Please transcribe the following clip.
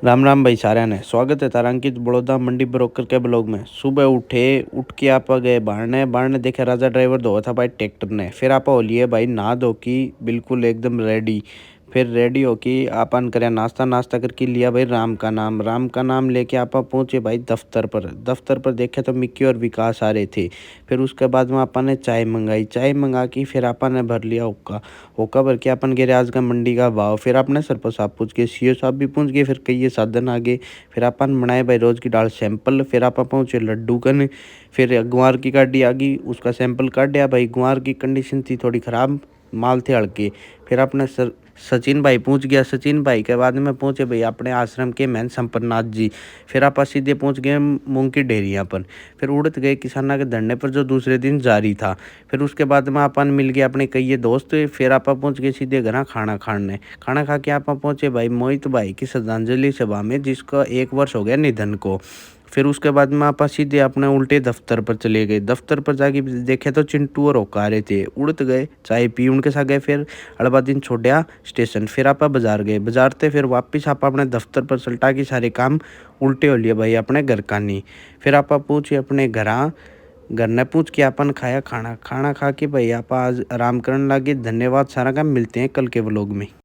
राम राम भाई साਰਿਆਂ ने स्वागत है तारांकित बड़ौदा मंडी ब्रोकर के ब्लॉग में। सुबह उठ के आप गए बाढ़ने देखे राजा ड्राइवर धोआ था भाई ट्रैक्टर ने। फिर आप हो लिए भाई नहा धो की बिल्कुल एकदम रेडी। फिर रेडी हो कि आपन करे नाश्ता करके लिया भाई राम का नाम लेके आप पहुंचे भाई दफ्तर पर देखे तो मिक्की और विकास आ रहे थे। फिर उसके बाद में अपन ने चाय मंगा की फिर अपन ने भर लिया हुक्का। होका भर के अपन गिरे आज का मंडी का भाव। फिर आपने सरपंच साहब पूछ के सीओ साहब भी पूछ गए। फिर कई साधन आ गए। फिर अपन बनाए भाई रोज की दाल सैंपल। फिर आप पहुंचे लड्डू कन। फिर गुआर की गाड़ी आ गई उसका सैंपल काट दिया भाई। गुआर की कंडीशन थी थोड़ी ख़राब माल थे हल्के। फिर अपने सचिन भाई पहुंच गया। सचिन भाई के बाद में पहुंचे भाई अपने आश्रम के मैन संपन्नाथ जी। फिर आप सीधे पहुंच गए मूंग की ढेरियाँ पर। फिर उड़त गए किसाना के धरने पर जो दूसरे दिन जारी था। फिर उसके बाद में अपन मिल गए अपने कई दोस्त। फिर आप पहुंच गए सीधे घर खाना खा के आप पहुंचे भाई मोहित भाई की श्रद्धांजलि सभा में जिसका 1 वर्ष हो गया निधन को। फिर उसके बाद में आप सीधे अपने उल्टे दफ्तर पर चले गए। दफ्तर पर जाके देखे तो चिंटू और होका रहे थे। उड़त गए चाय पी उनके साथ गए। फिर अड़बा दिन छोड़ा स्टेशन। फिर आप बाजार गए बाजार थे। फिर वापिस आप अपने दफ्तर पर सल्टा के सारे काम उल्टे हो लिए भाई अपने घर का नहीं। फिर आप पूछे अपने घर ने पूछ के अपन खाया खाना खा के भाई आप आज आराम करने लगे। धन्यवाद सारा काम मिलते हैं कल के व्लॉग में।